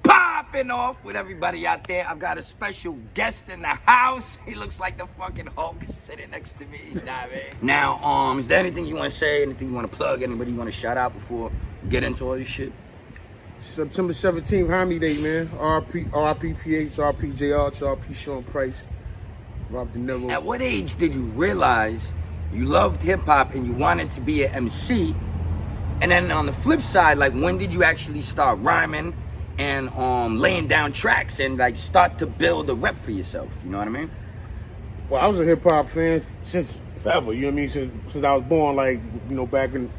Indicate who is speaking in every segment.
Speaker 1: Popping off with everybody out there. I've got a special guest in the house. He looks like the fucking Hulk sitting next to me. Now, is there anything you want to say? Anything you want to plug? Anybody you want to shout out before we get into all this shit?
Speaker 2: September 17th, Harmony Day, man. RP PH, RP JR, RP Sean Price, Rob De Niro.
Speaker 1: At what age did you realize you loved hip hop and you wanted to be an MC? And then on the flip side, like, when did you actually start rhyming and laying down tracks and like start to build a rep for yourself? You know what I mean?
Speaker 2: Well, I was a hip hop fan since forever. You know what I mean? Since I was born, like, you know, back in,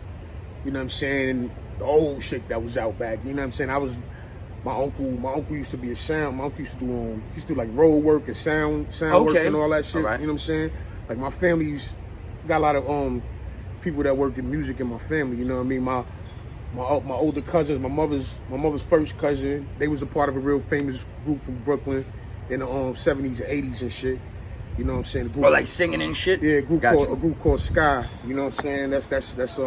Speaker 2: you know what I'm saying, the old shit that was out back. You know what I'm saying? My uncle used to be a sound. My uncle used to do like road work and sound work and all that shit.
Speaker 1: All right.
Speaker 2: You know what I'm saying? Like, my family's got a lot of people that work in music in my family. You know what I mean? My older cousins, my mother's first cousin, they was a part of a real famous group from Brooklyn in the 70s and 80s and shit. You know what I'm saying?
Speaker 1: Or like singing and shit?
Speaker 2: Yeah, a group called Sky. You know what I'm saying? That's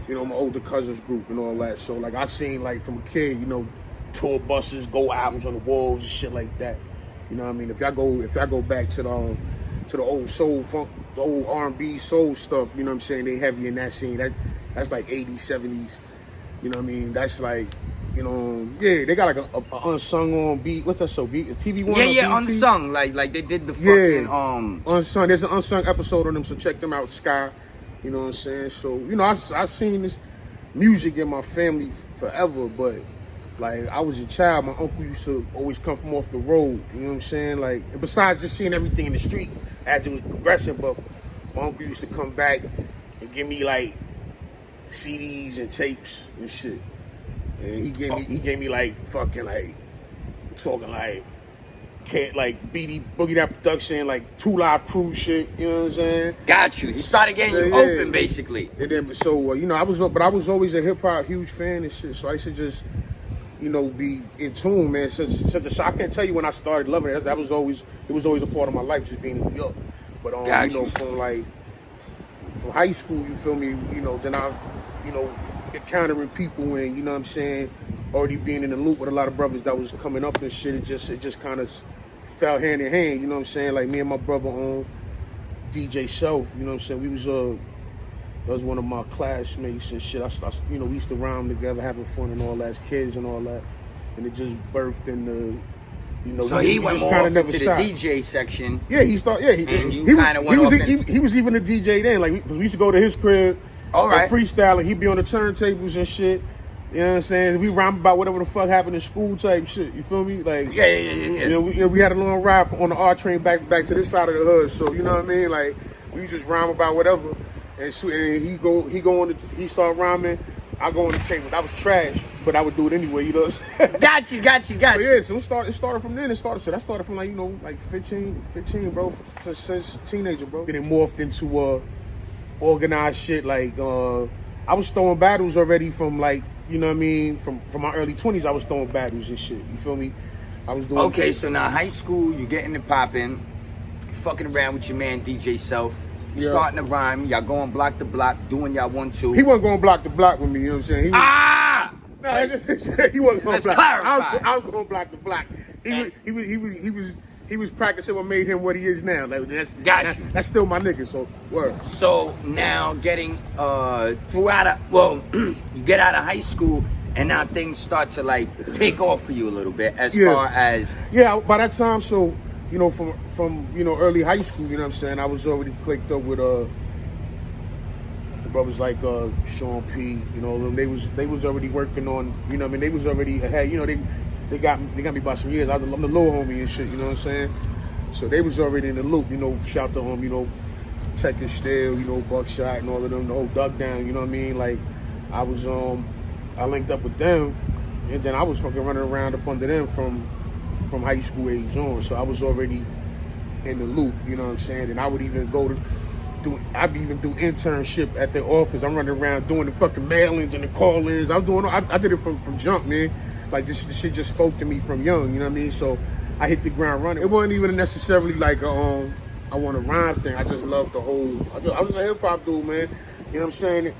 Speaker 2: you know, my older cousins group and all that. So like, I seen, like, from a kid, you know, tour buses, go albums on the walls and shit like that. You know what I mean? If y'all go back to the old soul funk, the old R&B soul stuff, you know what I'm saying? They heavy in that scene. That's like 80s, 70s. You know what I mean? That's like, you know, yeah, they got like a unsung on beat. What's that show? TV1?
Speaker 1: Yeah, unsung. Like they did the fucking
Speaker 2: unsung. There's an unsung episode on them, so check them out. Sky. You know what I'm saying? So, you know, I seen this music in my family forever, but like, I was a child, my uncle used to always come from off the road. You know what I'm saying? Like, and besides just seeing everything in the street as it was progressing, but my uncle used to come back and give me like CDs and tapes and shit. And he gave me like fucking like talking like Boogie That Production, like 2 Live Crew shit, you know what I'm saying?
Speaker 1: Got you. He started getting you open, basically.
Speaker 2: And then, so, you know, I was always a hip hop huge fan and shit, so I used to just, you know, be in tune, man. I can't tell you when I started loving it. It was always a part of my life, just being in New York. But, you know, from high school, you feel me, you know, then I, you know, encountering people and, you know what I'm saying, already being in the loop with a lot of brothers that was coming up and shit, it just kind of fell hand in hand, you know what I'm saying? Like, me and my brother DJ Shelf, you know what I'm saying? We was that was one of my classmates and shit. You know, we used to rhyme together, having fun and all that as kids and all that, and it just birthed into, you know.
Speaker 1: So he went more
Speaker 2: kind of
Speaker 1: into
Speaker 2: never
Speaker 1: the
Speaker 2: stopped.
Speaker 1: DJ section.
Speaker 2: Yeah, he started. Yeah, he was even a DJ then. Like, we used to go to his crib.
Speaker 1: All right.
Speaker 2: Freestyling, he'd be on the turntables and shit. You know what I'm saying? We rhyme about whatever the fuck happened in school type shit. You feel me? Like,
Speaker 1: Yeah.
Speaker 2: You know, we had a long ride on the R train back to this side of the hood. So, you know what I mean? Like, we just rhyme about whatever. And he start rhyming. I go on the table. That was trash, but I would do it anyway. You know what I'm saying?
Speaker 1: Got you.
Speaker 2: But yeah, so it started from then. I started from, like, you know, like 15, bro, since teenager, bro. Then it morphed into organized shit. Like, I was throwing battles already from, like, you know what I mean, from my early 20s. I was throwing battles and shit. You feel me? I was doing.
Speaker 1: Okay, so now high school, you getting it popping, fucking around with your man DJ Self. You starting to rhyme. Y'all going block to block, doing y'all 1-2.
Speaker 2: He wasn't going block to block with me. You know what I'm saying? He wasn't going block.
Speaker 1: Clarify.
Speaker 2: I was going block to block. He was practicing what made him what he is now. Like, that's still my nigga. So word.
Speaker 1: So now getting you get out of high school and now things start to like take off for you a little bit as far as
Speaker 2: by that time. So, you know, from you know, early high school, you know what I'm saying, I was already clicked up with brothers like Sean P. You know, they was already working on, you know what I mean, they was already ahead. You know, they got me by some years. I'm the little homie and shit, you know what I'm saying? So they was already in the loop, you know, shout to you know, Tech and Steel, you know, Buckshot and all of them, the whole Dug Down, you know what I mean? Like, I was I linked up with them, and then I was fucking running around up under them from high school age on. So I was already in the loop, you know what I'm saying? And I would even I'd even do internship at their office. I'm running around doing the fucking mailings and the call-ins. I did it from jump, man. Like, this shit just spoke to me from young, you know what I mean? So I hit the ground running. It wasn't even necessarily like I want to rhyme thing. I just loved the whole. I was a hip hop dude, man. You know what I'm saying?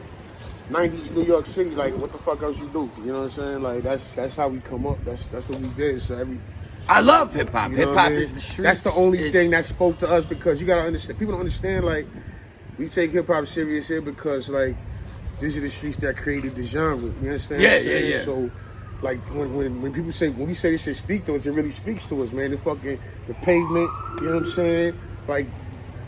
Speaker 2: 90s New York City, like what the fuck else you do? You know what I'm saying? Like that's how we come up. That's what we did. So
Speaker 1: I love hip hop.
Speaker 2: you know
Speaker 1: Hip
Speaker 2: what I
Speaker 1: hop
Speaker 2: mean?
Speaker 1: is the street.
Speaker 2: That's the only thing that spoke to us, because you gotta understand. People don't understand, like, we take hip hop serious here because, like, these are the streets that created the genre. You understand?
Speaker 1: Yeah,
Speaker 2: what I'm saying?
Speaker 1: yeah.
Speaker 2: So, like, when people say, when we say this shit speak to us, it really speaks to us, man. The pavement, you know what I'm saying? Like,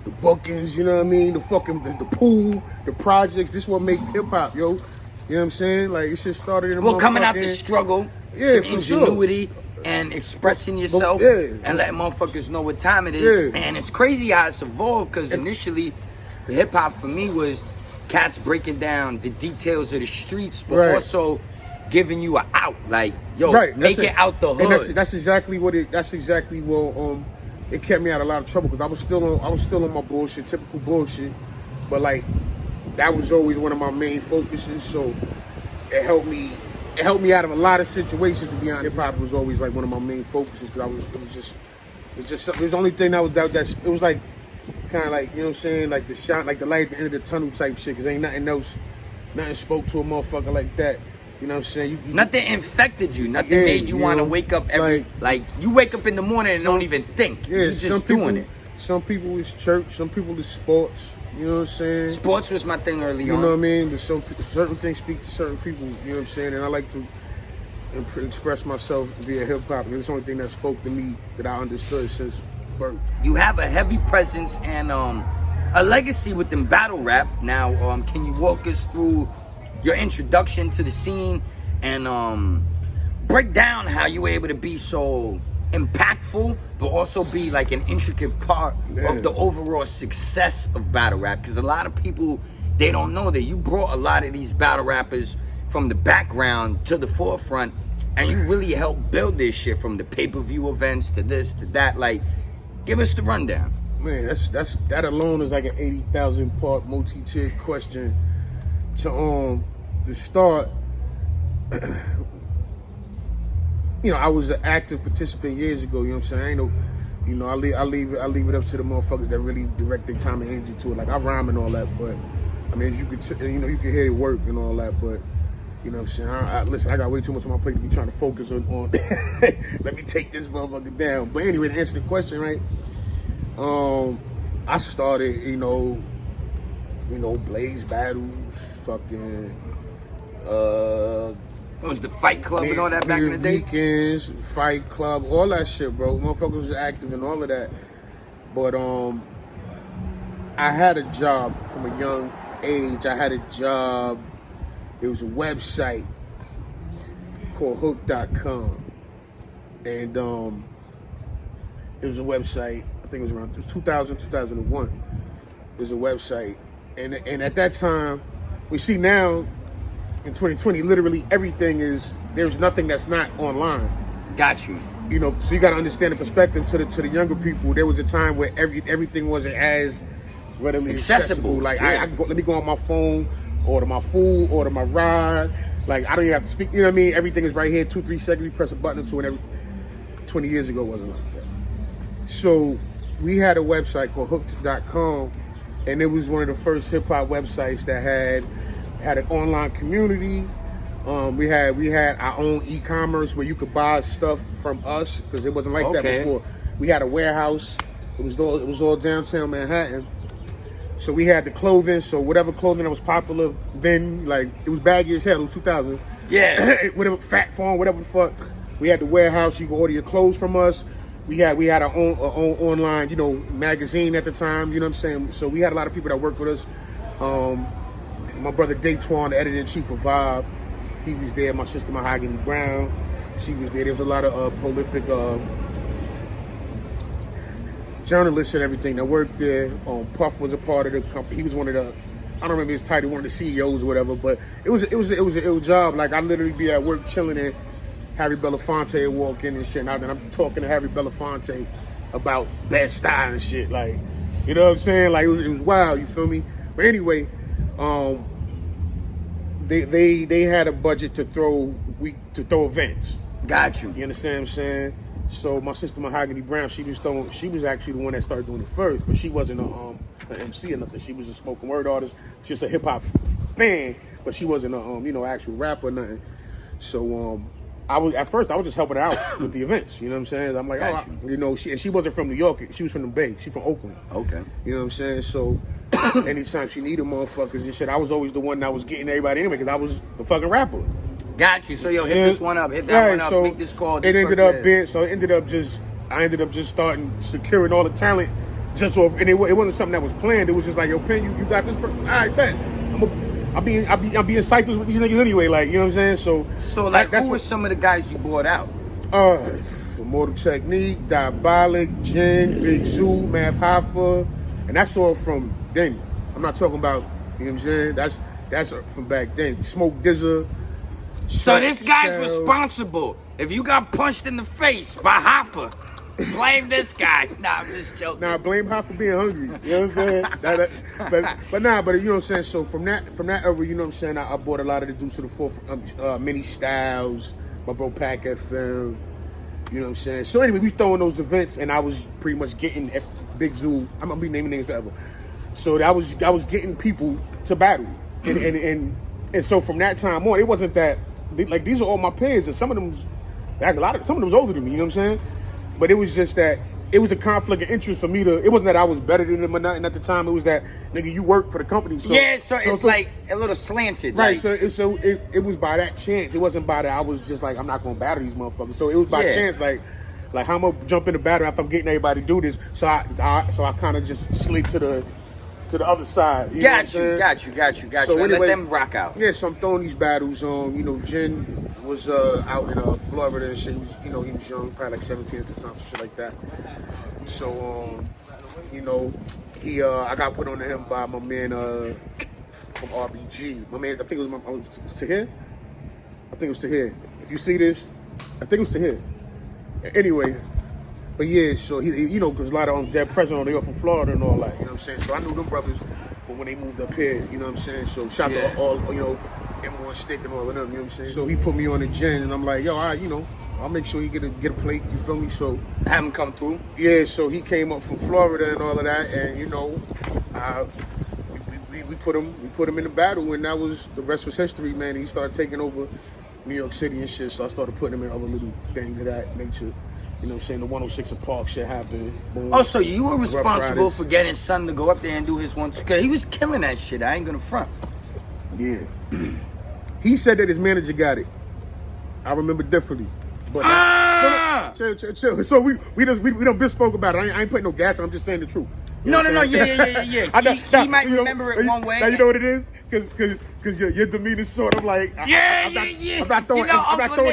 Speaker 2: the bookings, you know what I mean? The pool, the projects. This is what make hip hop, yo. You know what I'm saying? Like, it just started in the
Speaker 1: coming out the struggle,
Speaker 2: yeah,
Speaker 1: the ingenuity, and expressing yourself, and letting motherfuckers know what time it is.
Speaker 2: Yeah.
Speaker 1: Man, it's crazy how it's evolved, because initially, the hip hop for me was cats breaking down the details of the streets, but also giving you an out. Like, yo, make it out the hood.
Speaker 2: And that's exactly what it kept me out of a lot of trouble, because I was still on my bullshit, typical bullshit. But like, that was always one of my main focuses. So it helped me out of a lot of situations, to be honest. Hip hop was always like one of my main focuses, because it was the only thing it was like, kind of like, you know what I'm saying, like the shot, like the light at the end of the tunnel type shit, because ain't nothing else, nothing spoke to a motherfucker like that. You know what I'm saying?
Speaker 1: Nothing infected you. Nothing made you want to wake up like you wake up in the morning and don't even think.
Speaker 2: Yeah,
Speaker 1: you're just doing it.
Speaker 2: Some people is church, some people is sports. You know what I'm saying?
Speaker 1: Sports was my thing early on.
Speaker 2: You know what I mean? But certain things speak to certain people. You know what I'm saying? And I like to express myself via hip hop. It was the only thing that spoke to me that I understood since birth.
Speaker 1: You have a heavy presence and a legacy within battle rap. Now, can you walk us through your introduction to the scene and break down how you were able to be so impactful, but also be like an intricate part of the overall success of battle rap? Because a lot of people, they don't know that you brought a lot of these battle rappers from the background to the forefront, and you really helped build this shit from the pay-per-view events to this to that. Like, give us the rundown.
Speaker 2: Man, that alone is like an 80,000 part multi-tiered question. To start, you know, I was an active participant years ago. You know what I'm saying? I ain't no, you know, I leave it up to the motherfuckers that really direct their time and energy to it. Like, I rhyme and all that, but I mean, as you could, you know, you can hear it work and all that, but. You know what I'm saying? Listen, I got way too much on my plate to be trying to focus on let me take this motherfucker down. But anyway, to answer the question, right? I started, you know, Blaze battles, fucking
Speaker 1: What was the Fight Club and all that back in the day?
Speaker 2: Weekends, Fight Club, all that shit, bro. Motherfuckers was active and all of that. But I had a job from a young age. I had a job. It was a website called hook.com. And it was a website, I think it was 2000, 2001. It was a website. And at that time, we see now, in 2020, literally everything there's nothing that's not online.
Speaker 1: Got you.
Speaker 2: You know, so you got to understand the perspective to the younger people. There was a time where everything wasn't as readily accessible. Like, let me go on my phone, order my food, order my ride. Like, I don't even have to speak. You know what I mean? Everything is right here, 2-3 seconds. You press a button or two, and 20 years ago wasn't like that. So we had a website called hooked.com, and it was one of the first hip hop websites that had an online community. We had our own e-commerce where you could buy stuff from us, because it wasn't like that before. We had a warehouse. It was all downtown Manhattan. So we had the clothing. So whatever clothing that was popular then, like, it was baggy as hell. It was 2000.
Speaker 1: Yeah.
Speaker 2: Whatever, Fat Farm, whatever the fuck. We had the warehouse. You could order your clothes from us. We had our own online, you know, magazine at the time. You know what I'm saying? So we had a lot of people that worked with us. My brother Pt.1, the editor-in-chief of Vibe, he was there. My sister Mahogany Brown, she was there. There was a lot of prolific journalists and everything that worked there. Puff was a part of the company. He was one of the, I don't remember his title, one of the CEOs or whatever. But it was an ill job. Like, I'd literally be at work chilling, and Harry Belafonte would walk in and shit. And I'm talking to Harry Belafonte about Bedstuy and shit. Like, you know what I'm saying? Like, it was wild. You feel me? But anyway, they had a budget to throw events.
Speaker 1: Got you.
Speaker 2: You understand what I'm saying? So my sister Mahogany Brown, she was actually the one that started doing it first, but she wasn't an MC or nothing. She was a spoken word artist, just a hip hop fan. but she wasn't a actual rapper or nothing. So I was just helping her out with the events. You know what I'm saying? I'm like, she wasn't from New York. She was from the Bay. She from Oakland.
Speaker 1: Okay.
Speaker 2: You know what I'm saying? So anytime she needed motherfuckers and shit, I was always the one that was getting everybody anyway because I was the fucking rapper.
Speaker 1: Got you. So hit this one up, hit that one up, make this call.
Speaker 2: I ended up just starting securing all the talent just off, and it wasn't something that was planned. It was just like, yo, Pen, you got this person. All right, bet. I'll be in ciphers with these niggas anyway, like, you know what I'm saying? So
Speaker 1: like, who were some of the guys you brought out?
Speaker 2: Mortal Technique, Diabolic, Jen, Big Zoo, Math Hoffa, and that's all from then. I'm not talking about, you know what I'm saying? That's from back then. Smoke Dizza.
Speaker 1: So this guy's responsible. If you got punched in the face by Hoffa, blame this guy. Nah, I'm just joking.
Speaker 2: Nah, blame Hoffa being hungry. You know what I'm saying? but you know what I'm saying? So from that era, you know what I'm saying, I bought a lot of the dudes to the fourth, Mini Styles, my bro Pac FM. You know what I'm saying? So anyway, we throwing those events, and I was pretty much getting Big Zoo. I'm gonna be naming names forever. So I was getting people to battle, and so from that time on, it wasn't that like these are all my peers, and some of them was older than me. You know what I'm saying? But it was just that it was a conflict of interest for me to. It wasn't that I was better than them or nothing at the time. It was that, nigga, you work for the company. So
Speaker 1: it's like a little slanted,
Speaker 2: right? So it was by that chance. It wasn't by that I was just like, I'm not gonna battle these motherfuckers. So it was by chance, like how I'm gonna jump in the battle after I'm getting everybody to do this. So I kind of just slid to the other side.
Speaker 1: Got you. So anyway, let them rock out.
Speaker 2: Yeah, so I'm throwing these battles. Jen was out in Florida and shit. He was young, probably like 17 at the time, shit like that. So I got put on to him by my man from RBG. My man, I think it was Tahir. I think it was Tahir. If you see this, I think it was Tahir. Anyway. But yeah, so he because a lot of dead president, they all from Florida and all that, you know what I'm saying? So I knew them brothers from when they moved up here, you know what I'm saying? So shout out to all, M1 Stick and all of them, you know what I'm saying? So he put me on the Gen, and I'm like, yo, all right, I'll make sure you get a plate, you feel me? So
Speaker 1: have him come through.
Speaker 2: Yeah, so he came up from Florida and all of that, and we put him in the battle, and that was the rest was history, man. He started taking over New York City and shit, so I started putting him in other little things of that nature. You know what I'm saying? The 106 of Park shit happened. Boom.
Speaker 1: Oh, so you were responsible for getting Son to go up there and do his one, because he was killing that shit. I ain't gonna front.
Speaker 2: Yeah. He said that his manager got it. I remember differently. But chill. So we done been spoke about it. I ain't putting no gas on. I'm just saying the truth.
Speaker 1: Yeah. He might remember it one way.
Speaker 2: Now you know what it is? Because your demeanor sort of like I'm not throwing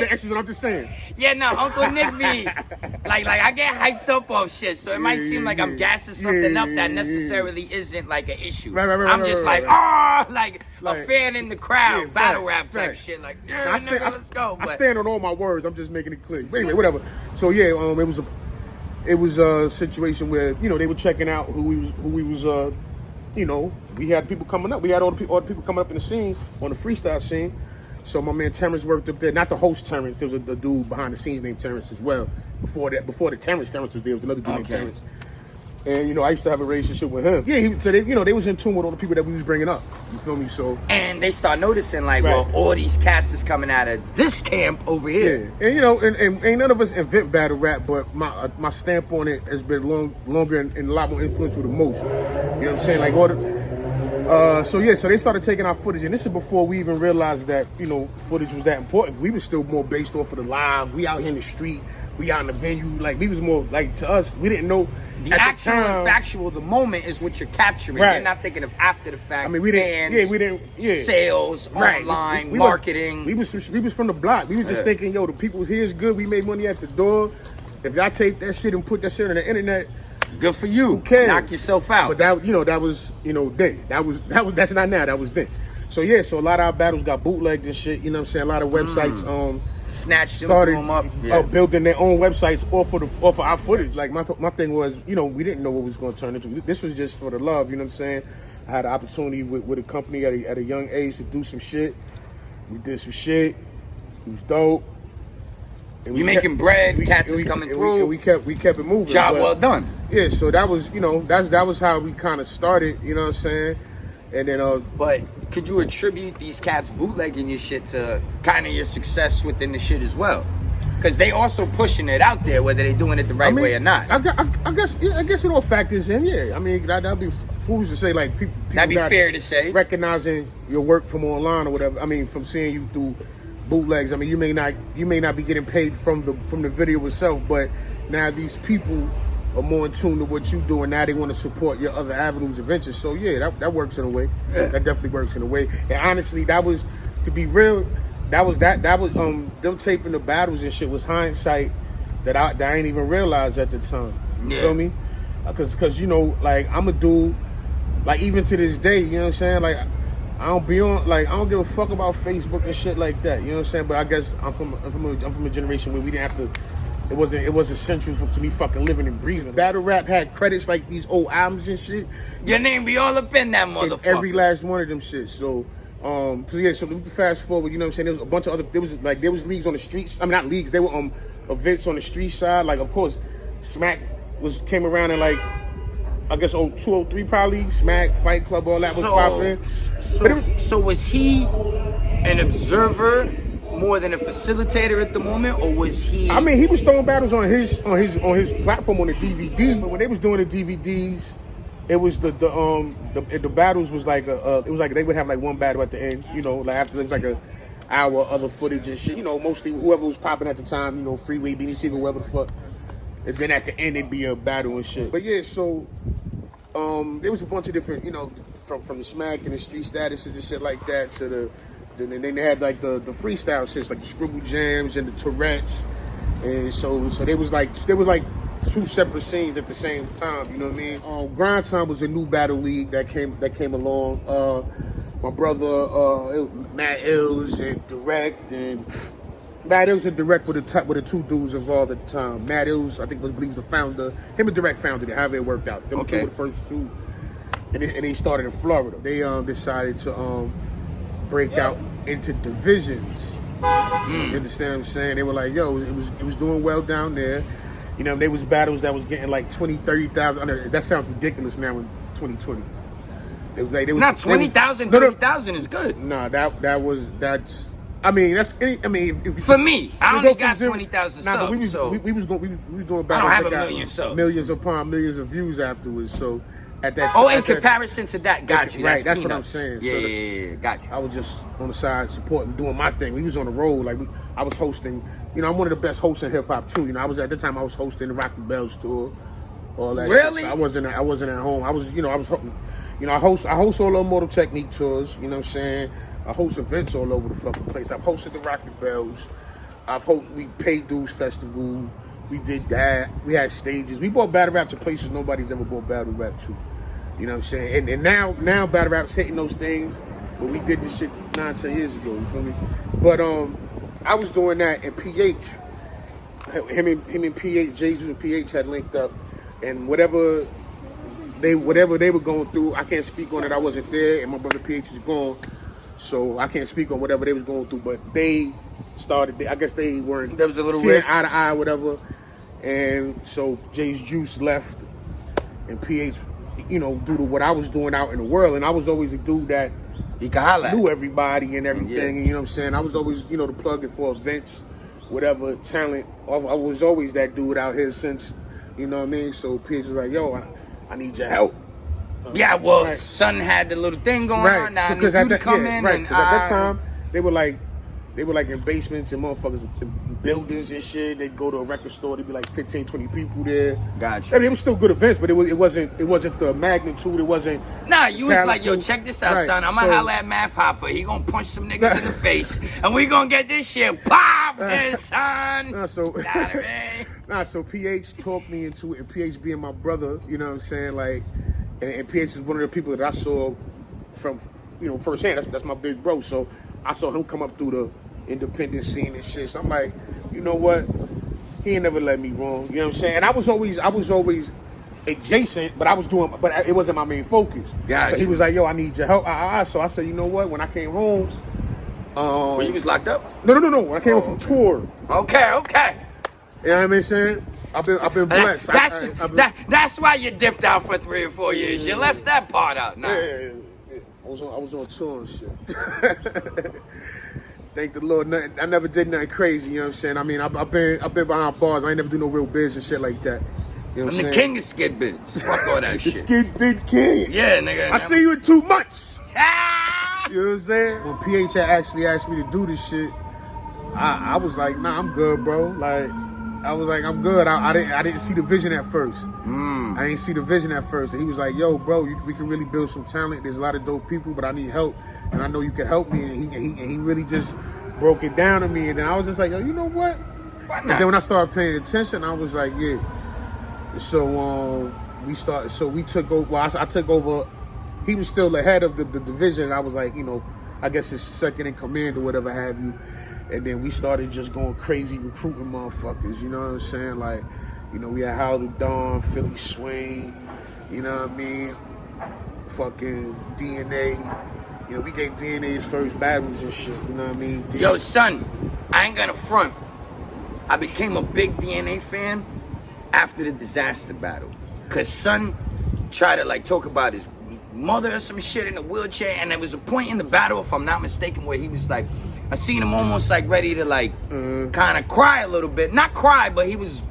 Speaker 2: the extras. I'm just saying.
Speaker 1: Yeah, no, Uncle Nick be like I get hyped up off shit, so it might seem like I'm gassing something up that necessarily isn't like an issue.
Speaker 2: Right,
Speaker 1: I'm just like a fan in the crowd, battle rap type shit. Like, let's go.
Speaker 2: I stand on all my words. I'm just making it clear. But anyway, whatever. So yeah, it was a situation where they were checking out who we was we had people coming up. We had all the people coming up in the scene, on the freestyle scene. So my man Terrence worked up there. Not the host Terrence. There was a dude behind the scenes named Terrence as well. Before the Terrence was there. There was another dude named Terrence. And I used to have a relationship with him. Yeah, so they was in tune with all the people that we was bringing up. You feel me? So
Speaker 1: and they start noticing well, all these cats is coming out of this camp over here.
Speaker 2: Yeah, and ain't none of us invent battle rap, but my stamp on it has been longer and a lot more influential than most. You know what I'm saying? Like all the. So they started taking our footage, and this is before we even realized that footage was that important. We was still more based off of the live. We out here in the street. We out in the venue. Like we was more like to us. We didn't know.
Speaker 1: The actual and factual, the moment is what you're capturing. Right. You're not thinking of after the fact.
Speaker 2: I mean, we didn't.
Speaker 1: Sales, online, marketing.
Speaker 2: We was from the block. We was just thinking, the people here is good. We made money at the door. If y'all take that shit and put that shit on the internet,
Speaker 1: good for you. Who cares? Knock yourself out.
Speaker 2: But that was then. That's not now. That was then. So a lot of our battles got bootlegged and shit. You know what I'm saying? A lot of websites
Speaker 1: started them up.
Speaker 2: Building their own websites off of our footage. Like my thing was, we didn't know what it was going to turn into. This was just for the love. You know what I'm saying? I had an opportunity with a company at a young age to do some shit. We did some shit. It was dope.
Speaker 1: And you making bread, cats is coming through.
Speaker 2: And we kept it moving.
Speaker 1: Job well done.
Speaker 2: Yeah, so that was that was how we kind of started. You know what I'm saying? And then
Speaker 1: But could you attribute these cats bootlegging your shit to kind of your success within the shit as well? Because they also pushing it out there, whether they're doing it the right way or not.
Speaker 2: I guess it all factors in. Yeah, I mean that'd be foolish to say like people.
Speaker 1: That'd be fair to say.
Speaker 2: Recognizing your work from online or whatever. I mean, from seeing you through bootlegs. I mean, you may not be getting paid from the video itself, but now these people are more in tune to what you do, and now they want to support your other avenues of interest. So yeah, that works in a way. Yeah. That definitely works in a way. And honestly, that was, to be real, that was them taping the battles and shit was hindsight that I ain't even realized at the time. You feel me? Because you know, like I'm a dude, like even to this day, you know what I'm saying? Like I don't give a fuck about Facebook and shit like that. You know what I'm saying? But I guess I'm from a generation where we didn't have to. It wasn't essential to me fucking living and breathing. Battle rap had credits like these old albums and shit.
Speaker 1: Your name be all up in that motherfucker.
Speaker 2: And every last one of them shit. So we can fast forward. You know what I'm saying? There was a bunch of other. There was leagues on the streets. I mean, not leagues. There were events on the street side. Like, of course, Smack came around in like, I guess 203 probably. Smack, Fight Club, all that was popping.
Speaker 1: So was he an observer more than a facilitator at the moment, or was he?
Speaker 2: I mean, he was throwing battles on his platform on the DVD. But when they was doing the DVDs, it was the battles was like it was like they would have like one battle at the end. You know, like after there was like a hour other footage and shit. You know, mostly whoever was popping at the time. You know, Freeway, Beanie Sigel, whoever the fuck. And then at the end it'd be a battle and shit. But yeah, so there was a bunch of different, you know, from the Smack and the street statuses and shit like that to then they had like the freestyle shits, like the Scribble Jams and the Tourette's, and so there was like two separate scenes at the same time. You know what I mean? Grind Time was a new battle league that came along. My brother Matt Ills and Direct, and Matt Ills and Direct were the two dudes involved at the time. Matt Ills, I think, was the founder. Him and Direct founded it. However it worked out. Them two were the first two, and they started in Florida. They decided to break out into divisions. You understand what I'm saying? They were like, yo, it was doing well down there. You know, there was battles that was getting like 20, 30,000. That sounds ridiculous now in 2020.
Speaker 1: Not 20,000, 30,000 is good.
Speaker 2: No, that's. I mean, if
Speaker 1: for me, I only got 20,000 subs.
Speaker 2: Nah, but we was doing battles.
Speaker 1: I don't have a million subs.
Speaker 2: Millions upon millions of views afterwards. So at that.
Speaker 1: In comparison to that, got you.
Speaker 2: Right, that's what I'm saying.
Speaker 1: Yeah, got you.
Speaker 2: I was just on the side supporting, doing my thing. We was on the road, like I was hosting. You know, I'm one of the best hosts in hip hop too. You know, I was hosting the Rock the Bells tour, all that.
Speaker 1: Really?
Speaker 2: Shit. So I wasn't at home. I host all the Mortal Technique tours. You know what I'm saying? I host events all over the fucking place. I've hosted the Rock the Bells. We paid dues festival. We did that. We had stages. We brought battle rap to places nobody's ever brought battle rap to. You know what I'm saying? And now battle rap's hitting those things. But we did this shit 9-10 years ago. You feel me? But I was doing that, and PH, him and PH, Jesus and PH had linked up, and whatever they were going through, I can't speak on it. I wasn't there, and my brother PH is gone. So I can't speak on whatever they was going through, but they started. I guess they weren't.
Speaker 1: There was a little
Speaker 2: seeing eye to eye, whatever. And so Jay's Juice left, and PH, you know, due to what I was doing out in the world, and I was always a dude that knew everybody and everything. Yeah. And, you know what I'm saying? I was always, you know, the plug-in for events, whatever talent. I was always that dude out here since, you know what I mean. So PH was like, "Yo, I need your help."
Speaker 1: Yeah, well, right. Son had the little thing going on. Now, because at that
Speaker 2: time they were like in basements and motherfuckers in buildings and shit. They'd go to a record store. There'd be like 15, 20 people there.
Speaker 1: Gotcha.
Speaker 2: I mean, it was still good events, but it wasn't the magnitude. It wasn't.
Speaker 1: Nah, you was like, yo, check this out, son. I'm gonna holler at Math Hoffa. He gonna punch some niggas in the face, and we gonna get this shit pop, son.
Speaker 2: So PH talked me into it, and PH being my brother, you know what I'm saying, like. And PH is one of the people that I saw from, you know, firsthand. That's my big bro. So I saw him come up through the independent scene and shit. So I'm like, you know what? He ain't never led me wrong. You know what I'm saying? And I was always adjacent, but it wasn't my main focus. So he was like, yo, I need your help. So I said, you know what? When I came home,
Speaker 1: when you was locked up?
Speaker 2: No. When I came home from tour.
Speaker 1: Okay.
Speaker 2: You know what I mean, saying? I've been blessed.
Speaker 1: That's why you dipped out for 3 or 4 years. You left that part out. Nah.
Speaker 2: Yeah. was on tour and shit. Thank the Lord, I never did nothing crazy, you know what I'm saying? I mean, I've been behind bars, I ain't never do no real biz and shit like that. You know what I'm saying?
Speaker 1: the king of skid bids. Fuck all that
Speaker 2: The
Speaker 1: shit.
Speaker 2: skid bid king.
Speaker 1: Yeah, nigga.
Speaker 2: I see you in 2 months.
Speaker 1: Ah!
Speaker 2: You know what I'm saying? When PH had actually asked me to do this shit, I was like, nah, I'm good, bro. Like, I was like, I'm good. I didn't see the vision at first. I didn't see the vision at first. And he was like, yo, bro, we can really build some talent. There's a lot of dope people, but I need help. And I know you can help me. And he really just broke it down to me. And then I was just like, yo, you know what?
Speaker 1: Why not?
Speaker 2: And then when I started paying attention, I was like, yeah. So we took over. Well, I took over. He was still ahead of the division. I was like, you know, I guess his second in command or whatever have you. And then we started just going crazy recruiting motherfuckers. You know what I'm saying? Like, you know, we had Howard the Dawn, Philly Swing. You know what I mean? Fucking DNA. You know, we gave DNA his first battles and shit. You know what I mean?
Speaker 1: Yo, son, I ain't gonna front. I became a big DNA fan after the disaster battle. Cause son tried to like talk about his mother or some shit in a wheelchair, and there was a point in the battle, if I'm not mistaken, where he was like, I seen him almost like ready to like kind of cry a little bit. Not cry, but he was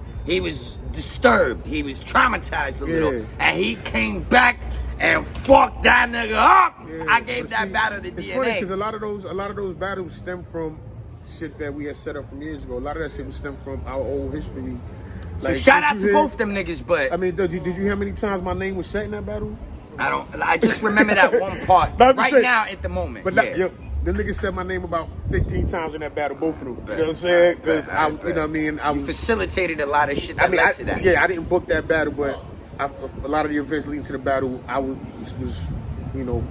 Speaker 1: disturbed. He was traumatized a little. And he came back and fucked that nigga up.
Speaker 2: Yeah,
Speaker 1: I gave that battle to
Speaker 2: it's
Speaker 1: DNA.
Speaker 2: funny because a lot of those battles stem from shit that we had set up from years ago. A lot of that shit was stem from our old history.
Speaker 1: So shout out to both them niggas, but
Speaker 2: I mean, did you hear how many times my name was said in that battle?
Speaker 1: I just remember that one part right now at the moment.
Speaker 2: But
Speaker 1: yeah.
Speaker 2: The niggas said my name about 15 times in that battle, both of them. You know what I'm saying? Because you know what I mean. I
Speaker 1: facilitated a lot of shit that led to that.
Speaker 2: Yeah, I didn't book that battle, but a lot of the events leading to the battle, I was you know,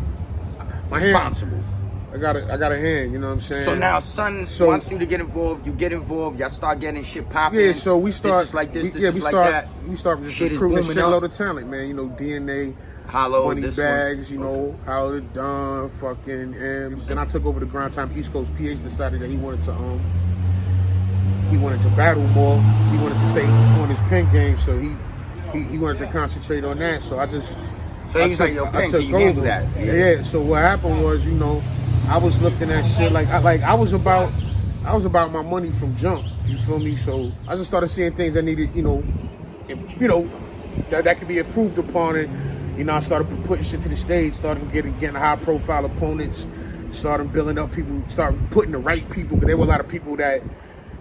Speaker 2: my
Speaker 1: responsible.
Speaker 2: Hand, I got a hand. You know what I'm saying?
Speaker 1: So now, son wants you to get involved. You get involved. Y'all start getting shit popping.
Speaker 2: Yeah, so we start
Speaker 1: this is like this.
Speaker 2: We start just
Speaker 1: shit
Speaker 2: recruiting a shitload of talent, man. You know, DNA.
Speaker 1: Hollow,
Speaker 2: Money Bags, you know, Howard the Dawn, fucking M's. Then I took over the Grind Time East Coast. PH decided that he wanted to battle more. He wanted to stay on his pen game, so he wanted to concentrate on that. So I took over
Speaker 1: that.
Speaker 2: Yeah. So what happened was, you know, I was looking at shit I was about my money from jump. You feel me? So I just started seeing things that needed, you know, that could be improved upon it. You know, I started putting shit to the stage, started getting high profile opponents, started building up people, started putting the right people, because there were a lot of people that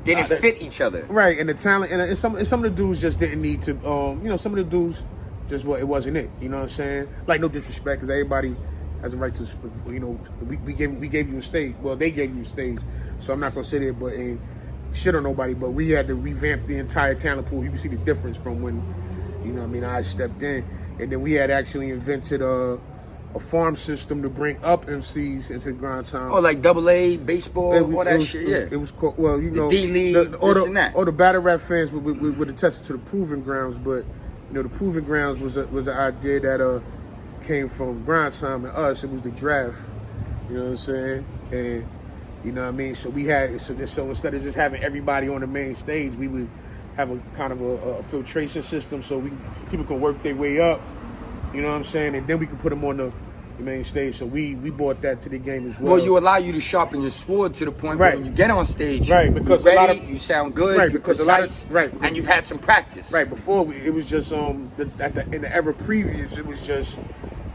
Speaker 1: didn't fit each other.
Speaker 2: Right, and the talent, and some of the dudes just didn't need to, you know, some of the dudes just, it wasn't it, you know what I'm saying? Like, no disrespect, because everybody has a right to, you know, we gave you a stage, well, they gave you a stage, so I'm not going to sit there and shit on nobody, but we had to revamp the entire talent pool. You can see the difference from when, you know what I mean, I stepped in. And then we had actually invented a farm system to bring up MCs into the Grind Time.
Speaker 1: Oh, like AA, baseball, all that shit,
Speaker 2: It was called, well, you know,
Speaker 1: the D-League,
Speaker 2: all the battle rap fans would attest to the Proving Grounds, but, you know, the Proving Grounds was an idea that came from Grind Time and us. It was the draft, you know what I'm saying? And, you know what I mean? So we had, so instead of just having everybody on the main stage, we would have a kind of a filtration system so people can work their way up, you know what I'm saying? And then we can put them on the main stage. So we brought that to the game as well.
Speaker 1: Well, you allow you to sharpen your sword to the point where when you get on stage,
Speaker 2: because
Speaker 1: you're ready, you sound good,
Speaker 2: because
Speaker 1: precise, and you've had some practice.
Speaker 2: Right, before it was just in the ever previous, it was just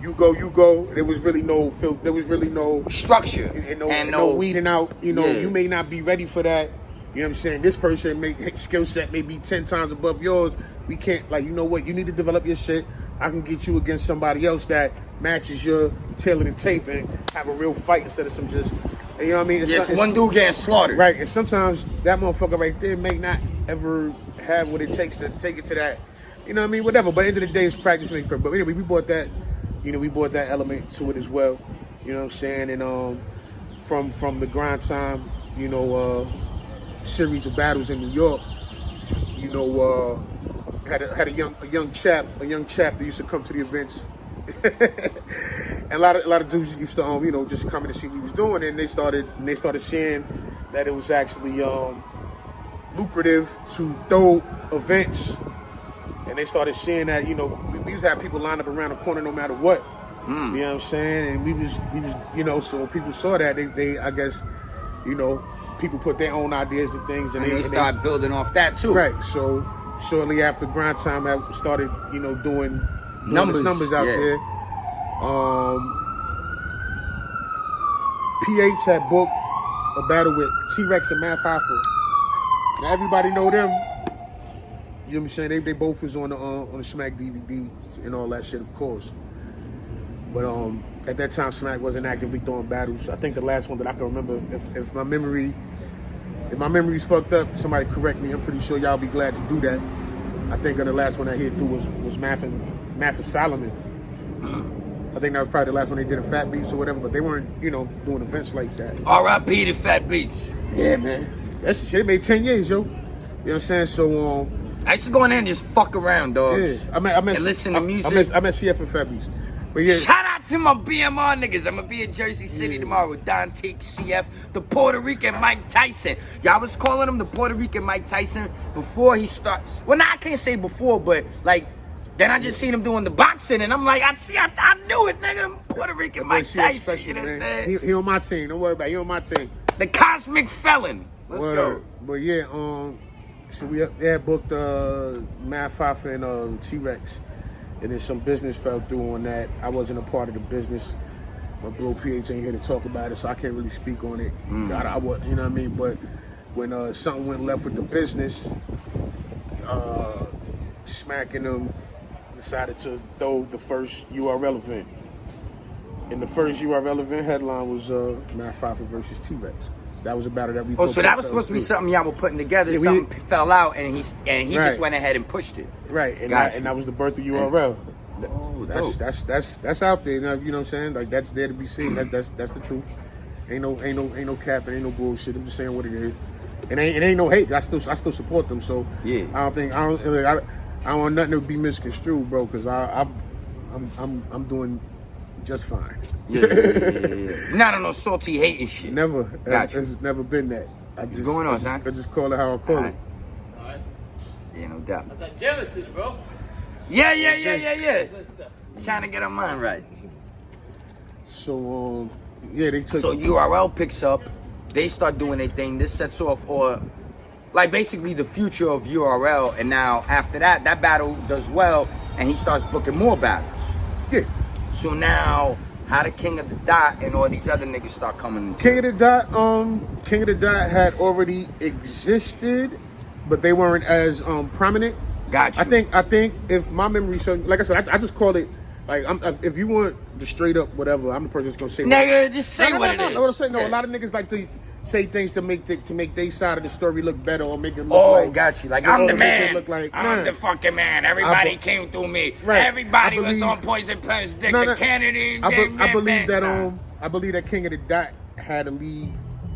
Speaker 2: you go. There was really no
Speaker 1: structure
Speaker 2: and no weeding out. You know, you may not be ready for that. You know what I'm saying? This person skill set may be 10 times above yours. We can't, like, you know what? You need to develop your shit. I can get you against somebody else that matches your tailored and tape and have a real fight instead of some just, you know what I mean?
Speaker 1: It's one dude getting slaughtered.
Speaker 2: Right, and sometimes that motherfucker right there may not ever have what it takes to take it to that, you know what I mean? Whatever, but at the end of the day, it's practice makes perfect. But anyway, we brought that element to it as well, you know what I'm saying? And from the Grind Time, you know, series of battles in New York, you know, had a young chap that used to come to the events, and a lot of dudes used to you know, just coming to see what he was doing, and they started seeing that it was actually lucrative to throw events, and they started seeing that, you know, we used to have people line up around the corner no matter what, You know what I'm saying? And we was, you know, so when people saw that, they I guess, you know, people put their own ideas and things,
Speaker 1: and they start building off that too.
Speaker 2: Right. So shortly after Grind Time, I started, you know, doing numbers out there. PH had booked a battle with T-Rex and Math Hoffa. Now everybody know them. You know what I'm saying? They both was on the Smack DVD and all that shit, of course. But at that time, Smack wasn't actively throwing battles. I think the last one that I can remember, if my memory's fucked up, somebody correct me. I'm pretty sure y'all be glad to do that. I think the last one I hit through was Math and Solomon. I think that was probably the last one they did in Fat Beats or whatever, but they weren't, you know, doing events like that.
Speaker 1: R.I.P. to Fat Beats.
Speaker 2: Yeah, man. That's the shit. It made 10 years, yo. You know what I'm saying? So,
Speaker 1: I used to go in there and just fuck around, dog.
Speaker 2: Yeah. I met
Speaker 1: and listen to music.
Speaker 2: I met CF and Fat Beats. But yeah.
Speaker 1: Shout out to my BMR niggas. I'm gonna be in Jersey City tomorrow with Don Teak, CF, the Puerto Rican Mike Tyson. Y'all was calling him the Puerto Rican Mike Tyson before he started. Well, I can't say before, but like, then I just seen him doing the boxing, and I'm like, I knew it, nigga. Puerto Rican Mike Tyson.
Speaker 2: Special,
Speaker 1: you know what I'm
Speaker 2: man.
Speaker 1: saying?
Speaker 2: He on my team. Don't worry about it. He on my team.
Speaker 1: The Cosmic Felon. Let's go.
Speaker 2: But yeah, so we had booked Math Hoffa and T-Rex, and then some business fell through on that. I wasn't a part of the business. My bro PH ain't here to talk about it, so I can't really speak on it. God, I was, you know what I mean? But when something went left with the business, Smack and them decided to throw the first URL event. And the first URL event headline was Math Hoffa versus T-Rex. That was a battle that we.
Speaker 1: Oh, so that was supposed to be something y'all were putting together. Yeah, something fell out, and he just went ahead and pushed it.
Speaker 2: Right, and that was the birth of URL. That's out there. Now, you know what I'm saying? Like, that's there to be seen. That's the truth. Ain't no cap, ain't no bullshit. I'm just saying what it is. And it ain't no hate. I still support them. So yeah, I don't want nothing to be misconstrued, bro. Because I'm doing just fine.
Speaker 1: Yeah. Not on no salty hating shit.
Speaker 2: Never. It's never been that. I just call it how I call it.
Speaker 3: All right.
Speaker 1: Yeah, no doubt.
Speaker 3: That's like Genesis, bro.
Speaker 1: Yeah. Trying to get our mind right.
Speaker 2: So, yeah, they took.
Speaker 1: So URL picks up. They start doing their thing. This sets off, or like basically the future of URL. And now after that battle does well, and he starts booking more battles.
Speaker 2: Yeah.
Speaker 1: So now, how the King of the Dot and all these other niggas start coming into
Speaker 2: King of the Dot had already existed, but they weren't as prominent.
Speaker 1: Gotcha.
Speaker 2: I think if my memory serves, like I said, I just call it like if you want the straight up whatever, I'm the person that's gonna say.
Speaker 1: Nigga, just say what it is.
Speaker 2: No, a lot of niggas like to say things to make their side of the story look better or make it look like.
Speaker 1: Got you. Like I'm the man.
Speaker 2: Look like,
Speaker 1: I'm the fucking man. Everybody came through me.
Speaker 2: Right.
Speaker 1: Everybody was on Poison Pen's dick. The Kennedy.
Speaker 2: I believe that King of the Dot had a league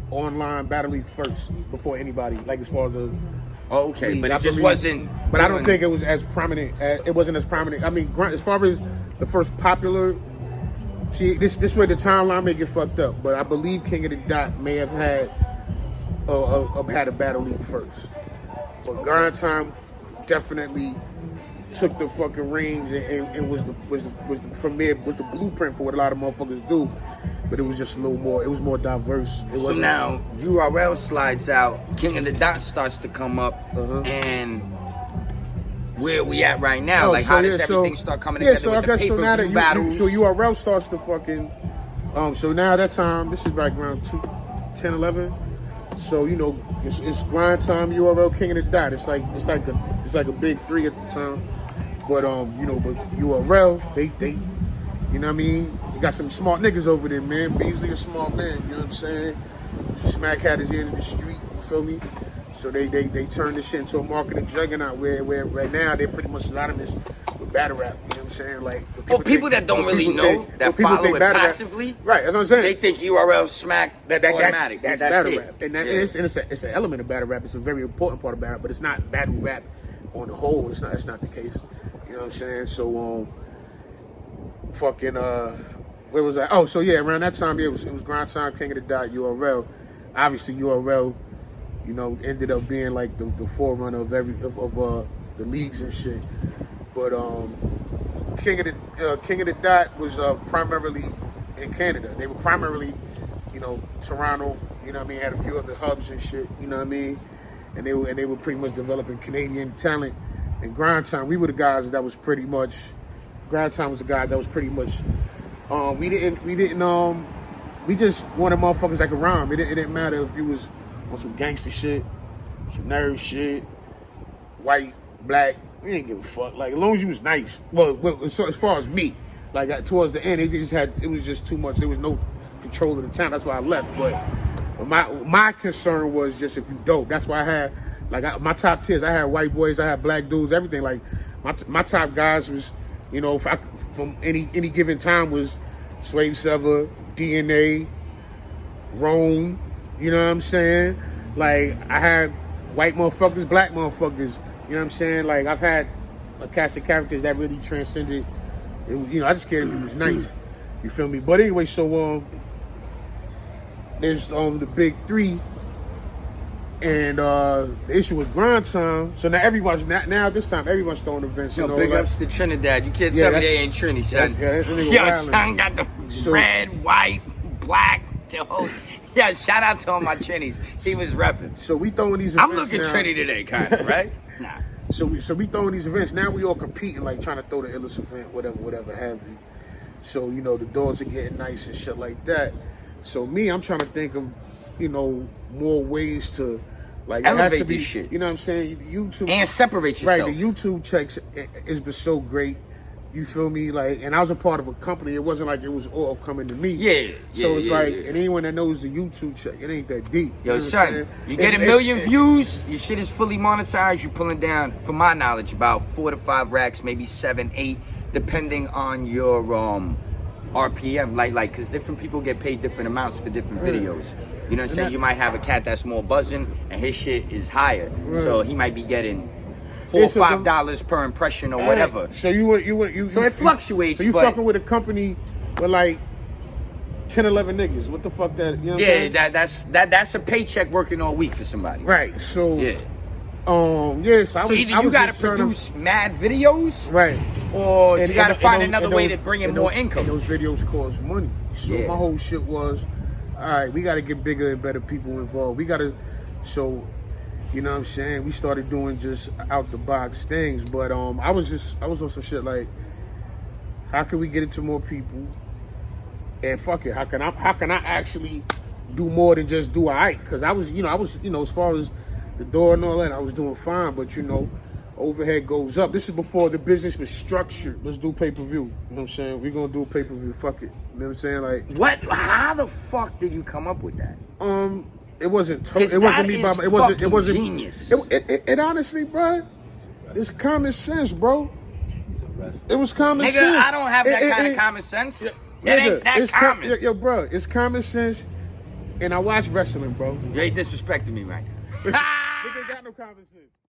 Speaker 2: online battle league first before anybody. Like as far as a.
Speaker 1: Oh, okay,
Speaker 2: league.
Speaker 1: but it just wasn't.
Speaker 2: But I don't think it was as prominent. It wasn't as prominent. I mean, as far as the first popular. See, this way the timeline may get fucked up, but I believe King of the Dot may have had a battle league first. But Grind Time definitely took the fucking reins and was the premier, was the blueprint for what a lot of motherfuckers do. But it was just a little more. It was more diverse.
Speaker 1: So now URL slides out. King of the Dot starts to come up, and where we at right now? How does everything start coming together?
Speaker 2: So
Speaker 1: with
Speaker 2: I guess
Speaker 1: the
Speaker 2: so now that
Speaker 1: battles?
Speaker 2: so URL starts to fucking. So now that time, this is back around 10, 11. So you know, it's Grind Time, URL, King of the Dot. It's like a big three at the time. But but URL, they you know what I mean? You got some smart niggas over there, man. Beasley a smart man, you know what I'm saying? Smack had his ear to the street, you feel me? So they turned this shit into a marketing juggernaut where right now they're pretty much synonymous with battle rap, you know what I'm saying? Like
Speaker 1: people that don't really know, that follow it passively.
Speaker 2: Right, that's what I'm saying.
Speaker 1: They think URL Smack automatic.
Speaker 2: That's battle rap. And it's an element of battle rap. It's a very important part of battle rap, but it's not battle rap on the whole. That's not the case. You know what I'm saying? So where was I? Oh, so yeah, around that time, it was Grind Time, King of the Dot, URL. Obviously, URL, you know, ended up being like the forerunner of the leagues and shit. But King of the Dot was primarily in Canada. They were primarily, Toronto. You know what I mean? Had a few other hubs and shit. You know what I mean? And they were pretty much developing Canadian talent. And Grind Time, we were the guys that was pretty much. Grind Time was the guys that was pretty much. We just wanted motherfuckers that could rhyme. It didn't matter if you was on some gangster shit, some nerd shit, white, black. We didn't give a fuck. Like, as long as you was nice. Well, as far as me, like towards the end, it was just too much. There was no control of the town. That's why I left. But my concern was just if you dope. That's why I had my top tiers. I had white boys. I had black dudes. Everything. Like my top guys was, from any given time was Slave Sever, DNA, Rome. You know what I'm saying? Like I had white motherfuckers, black motherfuckers. You know what I'm saying? Like I've had a cast of characters that really transcended. I just cared if he was nice. You feel me? But anyway, so there's the big three, and the issue with Grind Time. So now now this time everyone's throwing events.
Speaker 1: Big ups to Trinidad. You kids every day in Trinity, son. Son got the red, white, black. Yeah, shout out to all my Trinis. He was repping.
Speaker 2: So we throwing these events.
Speaker 1: I'm looking
Speaker 2: now.
Speaker 1: Trinity today, kind of, right? Nah.
Speaker 2: So we throwing these events. Now we all competing, like trying to throw the illest event, whatever have you. So, the doors are getting nice and shit like that. So I'm trying to think of, more ways to, like,
Speaker 1: elevate
Speaker 2: it has to be,
Speaker 1: this shit.
Speaker 2: You know what I'm saying? YouTube.
Speaker 1: And separate yourself.
Speaker 2: Right, the YouTube checks has been so great. You feel me? Like, and I was a part of a company. It wasn't like it was all coming to me.
Speaker 1: Yeah.
Speaker 2: So it's and anyone that knows the YouTube check, it ain't that deep.
Speaker 1: Yo, son, you get a million views, your shit is fully monetized. You're pulling down, from my knowledge, about 4 to 5 racks, maybe 7, 8, depending on your RPM. Like, because different people get paid different amounts for different videos. You know what I'm saying? You might have a cat that's more buzzing, and his shit is higher. So he might be getting $4 or $5 per impression or whatever.
Speaker 2: So so
Speaker 1: it fluctuates.
Speaker 2: So you fucking with a company with like 10, 11 niggas. What the fuck that? You know what I'm saying?
Speaker 1: that's a paycheck working all week for somebody.
Speaker 2: Right. So
Speaker 1: yeah.
Speaker 2: So
Speaker 1: either you gotta produce mad videos,
Speaker 2: right,
Speaker 1: or you gotta find another way to bring in more income.
Speaker 2: And those videos cost money. So my whole shit was, all right, we gotta get bigger and better people involved. We gotta, you know what I'm saying? We started doing just out the box things, but I was on some shit like, how can we get it to more people? And fuck it, how can I actually do more than just do alright? Because I was as far as the door and all that, I was doing fine, but overhead goes up. This is before the business was structured. Let's do pay-per-view. You know what I'm saying? We're gonna do a pay-per-view. Fuck it. You know what I'm saying? Like,
Speaker 1: what? How the fuck did you come up with that?
Speaker 2: It wasn't. It wasn't me. It wasn't. It wasn't
Speaker 1: genius.
Speaker 2: It honestly, bro, it's common sense, bro. It was common sense.
Speaker 1: Nigga, I don't have that kind of common sense. It ain't that common.
Speaker 2: Yo, bro, it's common sense. And I watch wrestling, bro.
Speaker 1: You ain't disrespecting me, right?
Speaker 2: Nigga got no common sense.